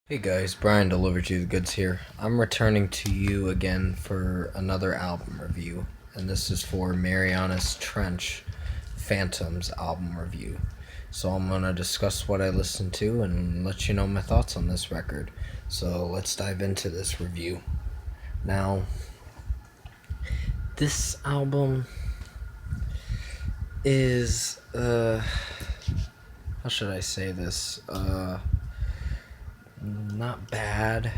Hey guys, Brian delivered you the goods here. I'm returning to you again for another album review, and this is for Marianas Trench Phantoms album review. So I'm gonna discuss what I listened to and let you know my thoughts on this record. So let's dive into this review. Now, this album is how should I say this? Not bad.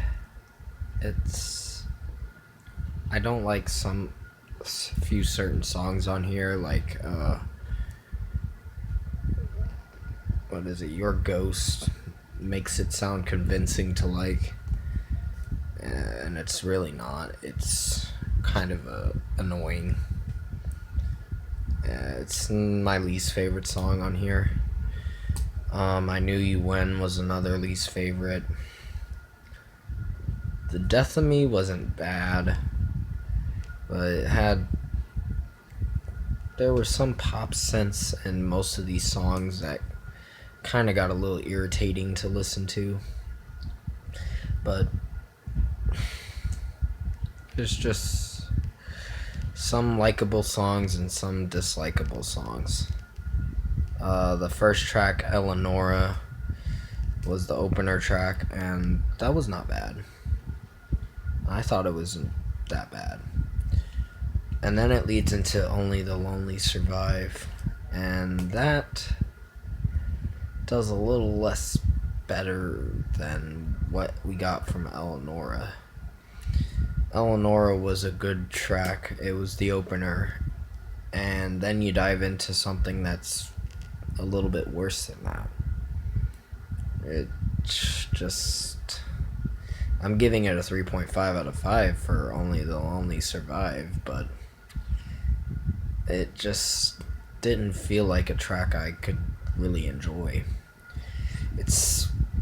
I don't like some few certain songs on here, like what is it? Your Ghost makes it sound convincing to like, and it's really not. It's kind of annoying. It's my least favorite song on here. I Knew You When was another least favorite. The Death of Me wasn't bad, but there was some pop sense in most of these songs that kind of got a little irritating to listen to. But there's just some likable songs and some dislikable songs. The first track, Eleonora, was the opener track, and that was not bad. I thought it wasn't that bad. And then it leads into Only the Lonely Survive, and that does a little less better than what we got from Eleonora. Eleonora was a good track. It was the opener, and then you dive into something that's a little bit worse than that. It's just, I'm giving it a 3.5 out of 5 for Only the Lonely Survive, but it just didn't feel like a track I could really enjoy.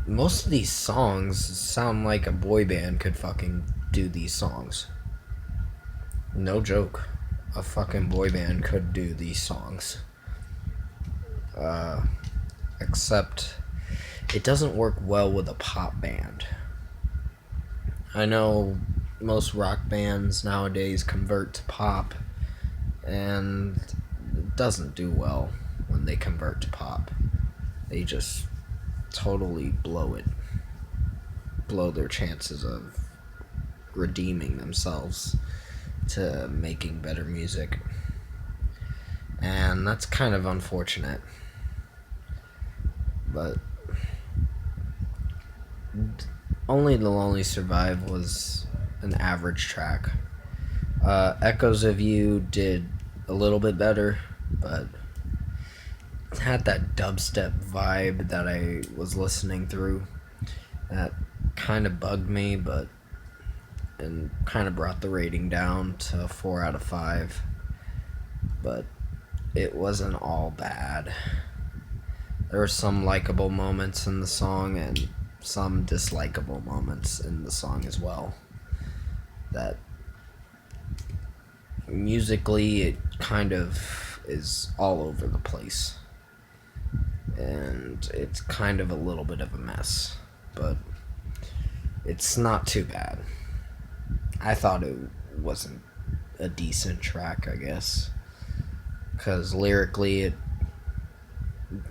Most of these songs sound like a boy band could fucking do these songs. No joke. A fucking boy band could do these songs. Except it doesn't work well with a pop band. I know most rock bands nowadays convert to pop, and it doesn't do well when they convert to pop. They just totally blow their chances of redeeming themselves to making better music. And that's kind of unfortunate. But Only the Lonely Survive was an average track. Echoes of You did a little bit better, but it had that dubstep vibe that I was listening through that kind of bugged me, and kind of brought the rating down to 4 out of 5. But it wasn't all bad. There were some likable moments in the song and some dislikable moments in the song as well. That musically it kind of is all over the place. And it's kind of a little bit of a mess. But it's not too bad. I thought it wasn't a decent track, I guess. Because lyrically it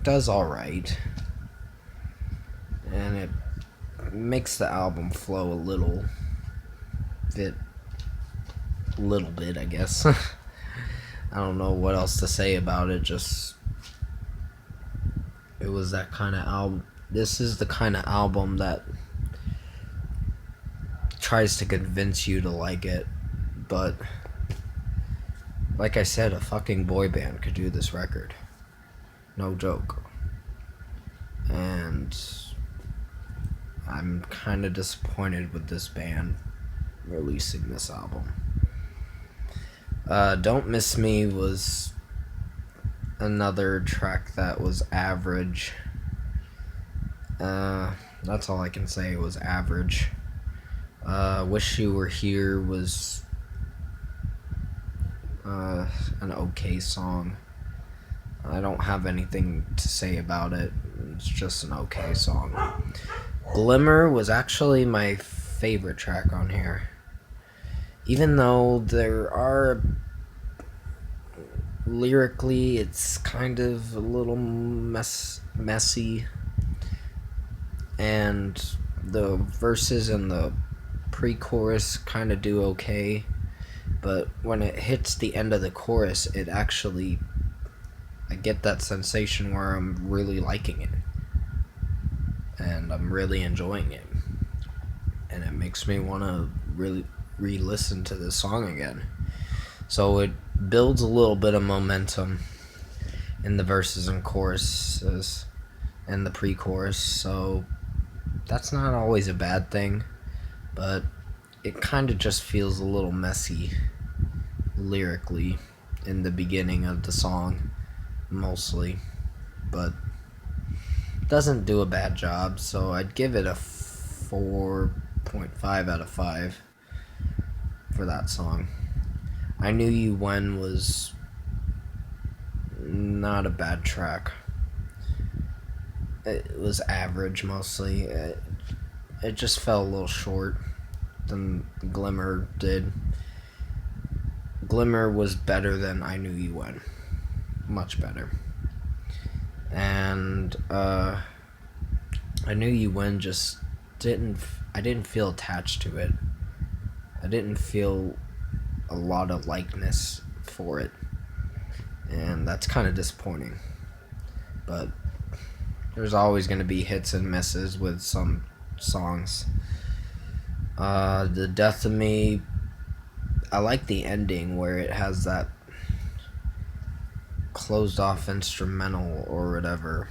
does alright, and it makes the album flow a little bit, I guess. I don't know what else to say about it. Just, it was that kind of album. This is the kind of album that tries to convince you to like it, but like I said, a fucking boy band could do this record. No joke. And I'm kind of disappointed with this band releasing this album. Don't Miss Me was another track that was average. That's all I can say. It was average. Wish You Were Here was an okay song. I don't have anything to say about it. It's just an okay song. Glimmer was actually my favorite track on here. Even though there are lyrically, it's kind of a little messy, and the verses and the pre-chorus kind of do okay, but when it hits the end of the chorus, it actually, I get that sensation where I'm really liking it, and I'm really enjoying it, and it makes me want to really re-listen to this song again. So it builds a little bit of momentum in the verses and choruses and the pre-chorus, so that's not always a bad thing, but it kind of just feels a little messy lyrically in the beginning of the song, mostly, but doesn't do a bad job, so I'd give it a 4.5 out of 5 for that song. I Knew You When was not a bad track. It was average mostly. It just fell a little short than Glimmer did. Glimmer was better than I Knew You When. Much better. And I Knew You When just I didn't feel attached to it. I didn't feel a lot of likeness for it. And that's kind of disappointing. But there's always going to be hits and misses with some songs. The Death of Me, I like the ending where it has that closed off instrumental or whatever,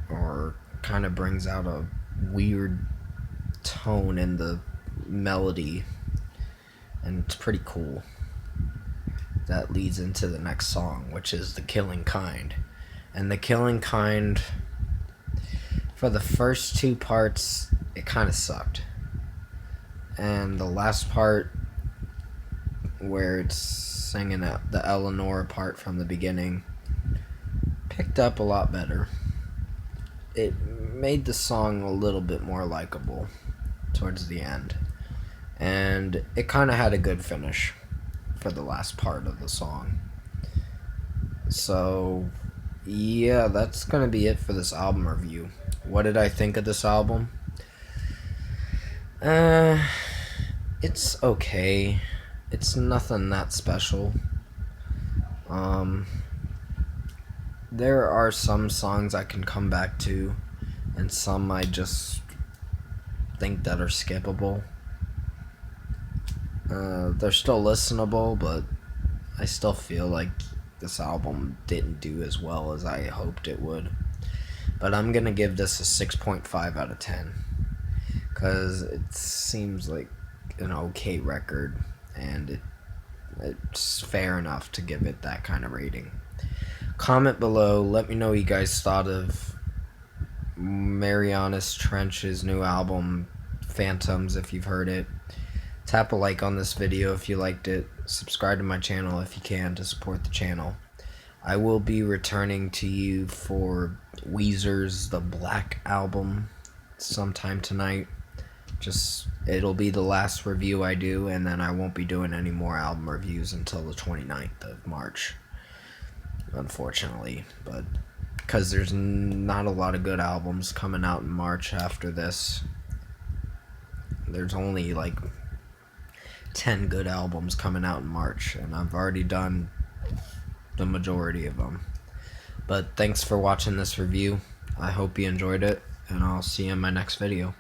or kind of brings out a weird tone in the melody, and it's pretty cool. That leads into the next song, which is The Killing Kind. And The Killing Kind, for the first two parts, it kind of sucked. And the last part, where it's singing the Eleanor part from the beginning, picked up a lot better. It made the song a little bit more likable towards the end. And it kind of had a good finish for the last part of the song. So, yeah, that's going to be it for this album review. What did I think of this album? It's okay. It's nothing that special. There are some songs I can come back to, and some I just think that are skippable. They're still listenable, but I still feel like this album didn't do as well as I hoped it would. But I'm gonna give this a 6.5 out of 10, because it seems like an okay record, and it's fair enough to give it that kind of rating. Comment below, let me know what you guys thought of Marianas Trench's new album, Phantoms, if you've heard it. Tap a like on this video if you liked it. Subscribe to my channel if you can to support the channel. I will be returning to you for Weezer's The Black album sometime tonight. It'll be the last review I do, and then I won't be doing any more album reviews until the 29th of March, unfortunately. But because there's not a lot of good albums coming out in March after this. There's only like 10 good albums coming out in March, and I've already done the majority of them. But thanks for watching this review. I hope you enjoyed it, and I'll see you in my next video.